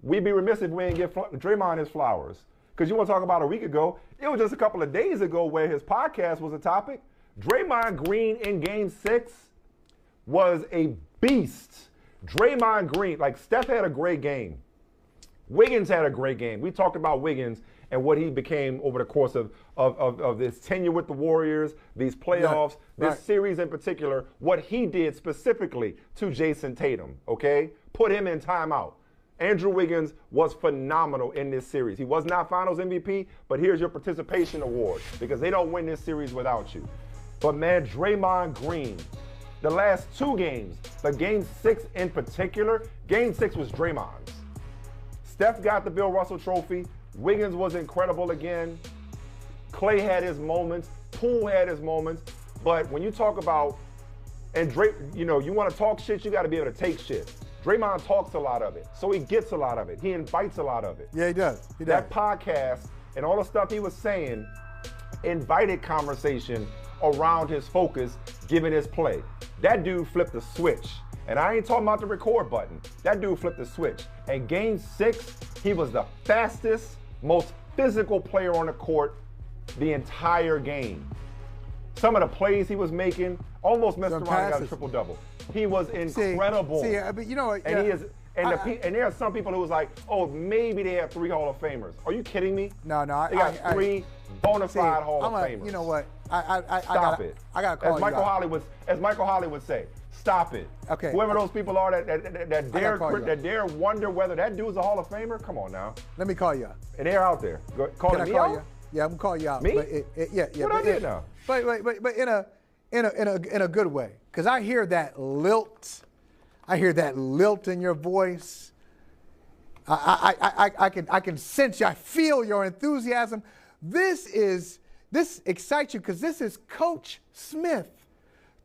we'd be remiss if we didn't give Draymond his flowers. Because you want to talk about a week ago, it was just a couple of days ago where his podcast was a topic. Draymond Green in Game 6 was a beast. Draymond Green, like Steph had a great game. Wiggins had a great game. We talked about Wiggins and what he became over the course of this tenure with the Warriors, these playoffs, this series in particular, what he did specifically to Jason Tatum, okay? Put him in timeout. Andrew Wiggins was phenomenal in this series. He was not Finals MVP, but here's your participation award because they don't win this series without you. But man, Draymond Green, the last two games, but Game 6 in particular, Game 6 was Draymond's. Steph got the Bill Russell trophy. Wiggins was incredible again. Clay had his moments. Poole had his moments. But when you talk about, and Drake, you know, you want to talk shit, you got to be able to take shit. Draymond talks a lot of it, so he gets a lot of it. He invites a lot of it. Yeah, he does. That podcast and all the stuff he was saying invited conversation around his focus, given his play. That dude flipped the switch. And I ain't talking about the record button. That dude flipped the switch. And Game 6, he was the fastest, most physical player on the court the entire game. Some of the plays he was making almost messed around and got a triple-double. He was incredible. But you know, and he is, and there are some people who was like, oh, maybe they have 3 Hall of Famers. Are you kidding me? No. They got 3 bona fide Hall of Famers. You know what? Stop it. I got to call as Michael Holley would say, stop it. Okay. Whoever those people are that dare wonder whether that dude's a Hall of Famer, come on now. Let me call you out. And they're out there. Can I call you? Yeah, I'm gonna call you out. Me? Yeah. What I did now? But in a good way, because I hear that lilt. I hear that lilt in your voice. I can sense you. I feel your enthusiasm. This excites you because this is Coach Smith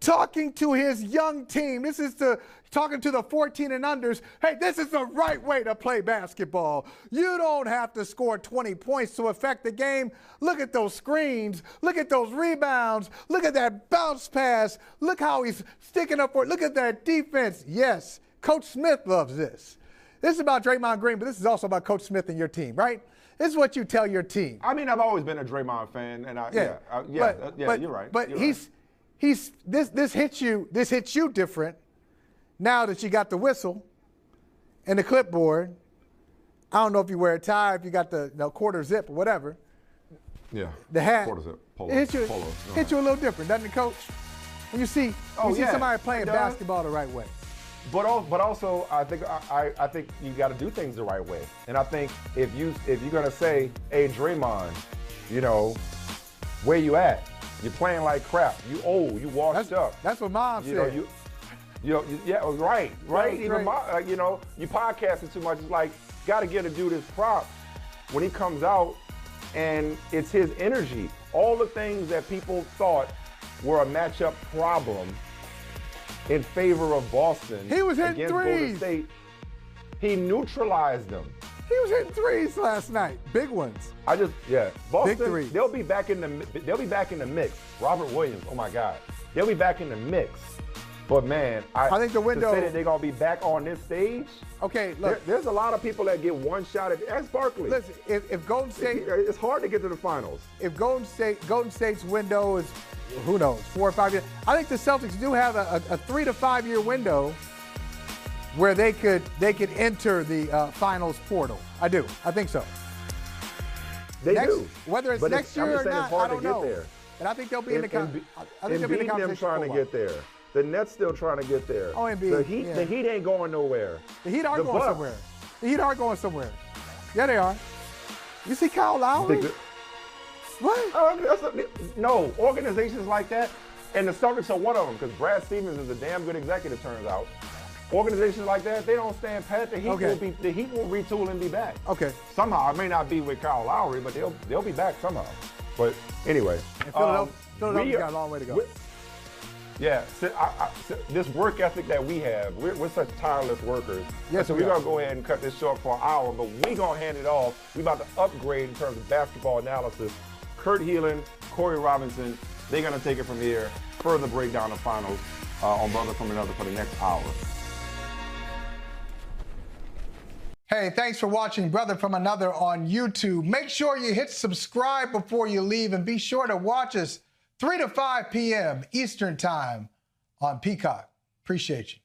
talking to his young team. This is talking to the 14 and unders. Hey, this is the right way to play basketball. You don't have to score 20 points to affect the game. Look at those screens. Look at those rebounds. Look at that bounce pass. Look how he's sticking up for it. Look at that defense. Yes, Coach Smith loves this. This is about Draymond Green, but this is also about Coach Smith and your team, right? This is what you tell your team. I mean, I've always been a Draymond fan, and you're right. But this hits you different now that you got the whistle and the clipboard. I don't know if you wear a tie, if you got the quarter zip or whatever. Yeah. The hat. Quarter zip. Polo. It hits you a little different, doesn't it, Coach? When you see somebody playing basketball the right way. But also, I think you got to do things the right way. And I think if you're gonna say, "Hey, Draymond, you know, where you at? You're playing like crap. You old. You washed up." That's what Mom said. Right. Even Mom, you podcasting too much. It's like, got to get a dude his props when he comes out, and it's his energy. All the things that people thought were a matchup problem in favor of Boston. He was hitting against threes. Golden State. He neutralized them. He was hitting threes last night, big ones. Boston. Big threes. They'll be back in the mix. Robert Williams, oh my God, they'll be back in the mix. But man, I think the window. To say that they're gonna be back on this stage. Okay, look. There's a lot of people that get one shot at. Ask Barkley. Listen, if Golden State, it's hard to get to the finals. If Golden State's window is, who knows, 4 or 5 years. I think the Celtics do have a 3 to 5 year window where they could enter the finals portal. I do. I think so. They do. Whether it's next year or not, I don't know. There. And I think they'll be in the conversation. Them trying to get there. The Nets still trying to get there. Oh, Embiid. The Heat ain't going nowhere. The Heat are going somewhere. The Heat are going somewhere. Yeah, they are. You see Kyle Lowry? What? No, organizations like that, and the Celtics are one of them because Brad Stevens is a damn good executive, turns out. Organizations like that, they don't stand pat. The Heat will retool and be back. Okay. Somehow, it may not be with Kyle Lowry, but they'll be back somehow. But anyway, Philadelphia's got a long way to go. This work ethic that we have, we're such tireless workers. Yes, so we're going to go ahead and cut this short for an hour, but we're going to hand it off. We're about to upgrade in terms of basketball analysis. Kurt Heelan, Corey Robinson, they're going to take it from here, further break down the finals on Brother from Another for the next hour. Hey, thanks for watching Brother from Another on YouTube. Make sure you hit subscribe before you leave, and be sure to watch us 3 to 5 p.m. Eastern Time on Peacock. Appreciate you.